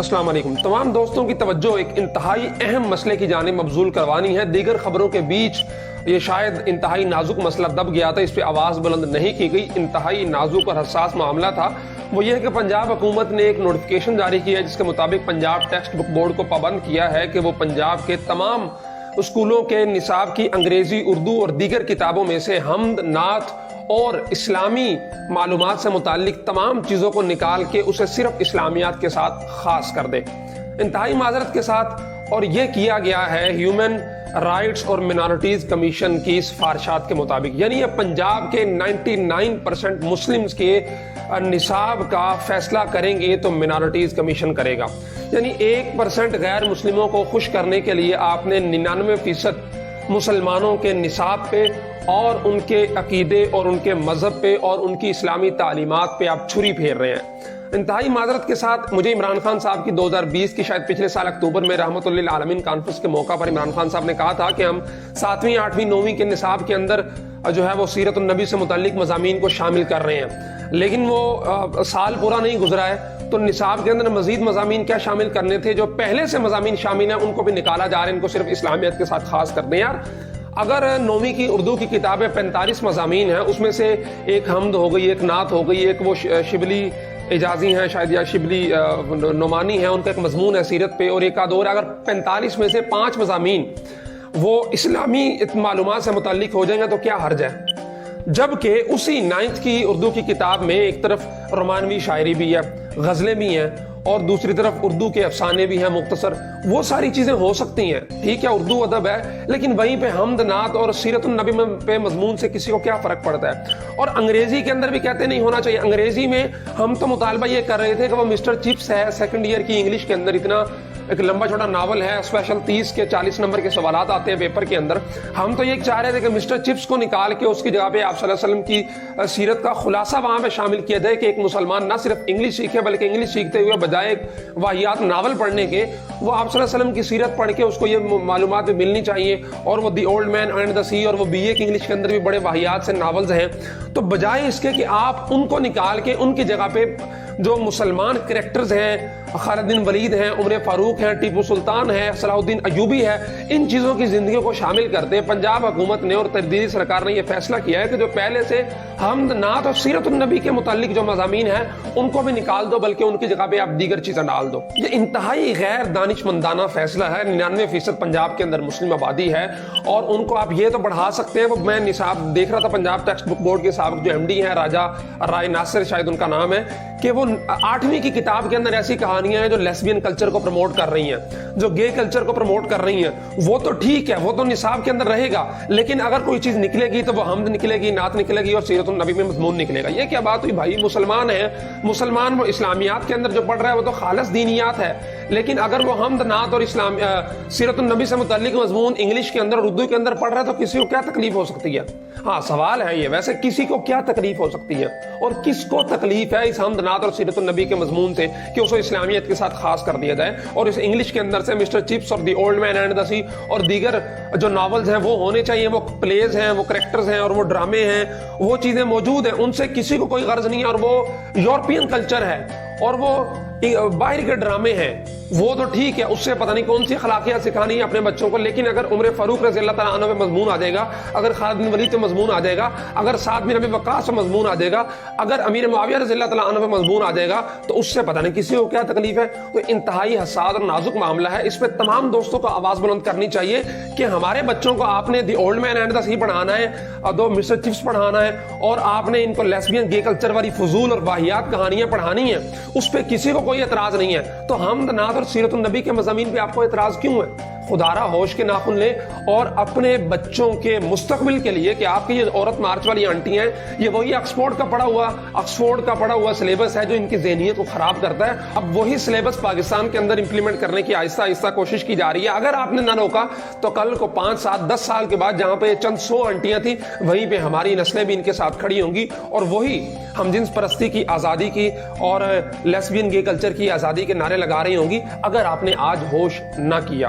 अस्सलाम वालेकुम। तमाम दोस्तों की तवज्जो एक इंतहाई अहम मसले की जानिब मबजूल करवानी है। दीगर खबरों के बीच ये शायद इंतहाई नाजुक मसला दब गया था, इस पर आवाज़ बुलंद नहीं की गई। इंतहाई नाजुक और हसास मामला था। वो ये है कि पंजाब हुकूमत ने एक नोटिफिकेशन जारी किया है जिसके मुताबिक पंजाब टेक्स्ट बुक बोर्ड को पाबंद किया है कि वो पंजाब के तमाम स्कूलों के निसाब की अंग्रेजी, उर्दू और दीगर किताबों में से हमद, नात और इस्लामी मालूमात से मुताल्लिक तमाम चीज़ों को निकाल के उसे सिर्फ इस्लामियात के साथ खास कर दे। इंतहाई माजरत के साथ, और ये किया गया है ह्यूमन राइट्स और मिनॉरिटीज़ कमीशन की सिफारिशात के मुताबिक। यानी ये पंजाब के 99% मुस्लिम्स के निसाब का फैसला करेंगे तो मिनॉरिटीज़ कमीशन करेगा। यानी 1% गैर मुस्लिमों को खुश करने के लिए आपने 99% मुसलमानों के निसाब पे और उनके अकीदे और उनके मजहब पे और उनकी इस्लामी तालीमात पे आप छुरी फेर रहे हैं। इंतहाई माजरत के साथ, मुझे इमरान खान साहब की 2020 की शायद पिछले साल अक्टूबर में रहमतुल्लिल आलमीन कॉन्फ्रेंस के मौका पर इमरान खान साहब ने कहा था कि हम 7वीं, 8वीं, 9वीं के निसाब के अंदर जो है वो सीरत नबी से मुताल्लिक मज़ामीन को शामिल कर रहे हैं, लेकिन वो साल पूरा नहीं गुजरा है तो निसाब के अंदर मजीद मज़ामीन क्या शामिल करने थे। जो पहले से मज़ामीन शामिल हैं उनको भी निकाला जा रहा है, इनको सिर्फ इस्लामियत के साथ खास कर दें। यार अगर 9वीं की उर्दू की किताबें 45 मज़ामीन हैं, उसमें से एक हमद हो गई, एक नात हो गई, एक वो शिबली एजाजी हैं शायद या शिबली नुमानी है, उनका एक मजमून है सीरत पे, और एक आध और, अगर 45 में से 5 मज़ामीन वो इस्लामी मालूमात से मुताल्लिक हो जाएंगे तो क्या हर्ज है। जबकि उसी 9th की उर्दू की किताब में एक तरफ रोमानवी शायरी भी है, गज़लें भी हैं, और दूसरी तरफ उर्दू के अफसाने भी हैं मुख्तसर। वो सारी चीज़ें हो सकती हैं, ठीक है, उर्दू अदब है, लेकिन वहीं पे हमद, नात और सीरतुन नबी पे मजमून से किसी को क्या फ़र्क पड़ता है। और अंग्रेज़ी के अंदर भी कहते नहीं होना चाहिए। अंग्रेज़ी में हम तो मुतालबा ये कर रहे थे कि वो मिस्टर चिप्स है, 2nd ईयर की इंग्लिश के अंदर इतना एक लंबा छोटा नावल है, स्पेशल 30 के 40 नंबर के सवालात आते हैं पेपर के अंदर। हम तो ये चाह रहे थे कि मिस्टर चिप्स को निकाल के उसकी जगह पे आप सल्लल्लाहु अलैहि वसल्लम की सीरत का खुलासा वहां पे शामिल किया जाए कि एक मुसलमान ना सिर्फ इंग्लिश सीखे बल्कि इंग्लिश सीखते हुए बजाय एक वाहियात नावल पढ़ने के वो आप सल्लल्लाहु अलैहि वसल्लम की सीरत पढ़ के उसको ये मालूमात भी मिलनी चाहिए। और वो the old man and the sea और वो BA की इंग्लिश के अंदर भी बड़े वाहियात से नावल्स हैं। तो बजाय इसके कि आप उनको निकाल के उनकी जगह पे जो मुसलमान कैरेक्टर्स हैं, खालिद बिन वलीद हैं, उमर फारूक हैं, टीपू सुल्तान है, सलाहुद्दीन अयूबी है, इन चीज़ों की ज़िंदगी को शामिल करते हैं। पंजाब हुकूमत ने और तरदीदी सरकार ने यह फैसला किया है कि जो पहले से हमद, नात और सीरतुन नबी के मुताल्लिक जो मज़ामीन हैं उनको भी निकाल दो, बल्कि उनकी जगह पे आप दीगर चीज़ें डाल दो। ये इंतहाई गैर दानिशमंदाना फैसला है। 99% पंजाब के अंदर मुस्लिम आबादी है और उनको आप ये तो बढ़ा सकते हैं। वो मैं निसाब देख रहा था, पंजाब टेक्स्ट बुक बोर्ड के साबिक जो MD हैं, राजा राय नासिर शायद उनका नाम है, कि वो 8वीं की किताब के अंदर ऐसी कहानियां हैं जो लेस्बियन कल्चर को प्रमोट कर रही हैं, जो गे कल्चर को प्रमोट कर रही हैं। वो तो ठीक है, वो तो निसाब के अंदर रहेगा, लेकिन अगर कोई चीज निकलेगी तो वो हमद निकलेगी, नात निकलेगी और सीरतुन नबी में मजमून निकलेगा। ये क्या बात हुई भाई? मुसलमान है, मुसलमान वो इस्लामियात के अंदर जो पढ़ रहा है वो तो खालिस दीनियात है, लेकिन अगर वो हमद, नात और इस्लाम सीरतुन नबी से मुताल्लिक मजमून इंग्लिश के अंदर और उर्दू के अंदर पढ़ रहा है तो किसी को क्या तकलीफ हो सकती है? हाँ, सवाल है ये। वैसे किसी को क्या तकलीफ हो सकती है और किसको तकलीफ है इस हमद, नात और सीरतुन नबी के मजमून से कि उसको इस्लामियत के साथ खास कर दिया जाए और इस इंग्लिश के अंदर से मिस्टर चिप्स और the old man and the sea और दीगर जो नॉवेल्स हैं वो होने चाहिए, वो प्लेज हैं, वो कैरेक्टर्स हैं और वो ड्रामे हैं, वो चीजें मौजूद हैं, उनसे किसी को कोई गर्ज नहीं है। और वो यूरोपियन कल्चर है और वो बाहर के ड्रामे हैं, वो तो ठीक है, उससे पता नहीं कौन सी अखलाकियात सिखानी है अपने बच्चों को। लेकिन अगर उमर फारूक रज़ी अल्लाह तआला अन्हु पे मजमून आ जाएगा, अगर खालिद बिन वलीद पे मजमून आ जाएगा, अगर साद बिन अबी वक्कास पे मजमून आ जाएगा, अगर अमीर मुआविया रज़ी अल्लाह तआला अन्हु पे मजमून आ जाएगा तो उससे पता नहीं किसी को क्या तकलीफ है। तो इंतहाई हसास और नाजुक मामला है। इस पर तमाम दोस्तों को आवाज़ बुलंद करनी चाहिए कि हमारे बच्चों को आपने the old man and the sea पढ़ाना है, दो मिस्टर चिप्स पढ़ाना है और आपने इनको लेस्बियन गे कल्चर वाली फजूल और वाहियात कहानियां पढ़ानी है, उस पर किसी को कोई एतराज नहीं है। तो हमद, नात और सीरतुन नबी के मज़ामीन पे आपको एतराज क्यों है? खुदारा होश के नाखुन ले और अपने बच्चों के मुस्तकबिल के लिए कि आपकी ये औरत मार्च वाली आंटी हैं, ये वही ऑक्सफोर्ड का पढ़ा हुआ सिलेबस है जो इनकी ज़हनियत को खराब करता है। अब वही सिलेबस पाकिस्तान के अंदर इंप्लीमेंट करने की आहिस्ता आहिस्ता कोशिश की जा रही है। अगर आपने ना रोका तो कल को 5, 7, 10 साल के बाद जहां पे चंद 100 आंटियां थी, वहीं पे हमारी नस्लें भी इनके साथ खड़ी होंगी और वही हमजिन्स परस्ती की आज़ादी की और लेस्बियन गे कल्चर की आज़ादी के नारे लगा रही होंगी अगर आपने आज होश ना किया।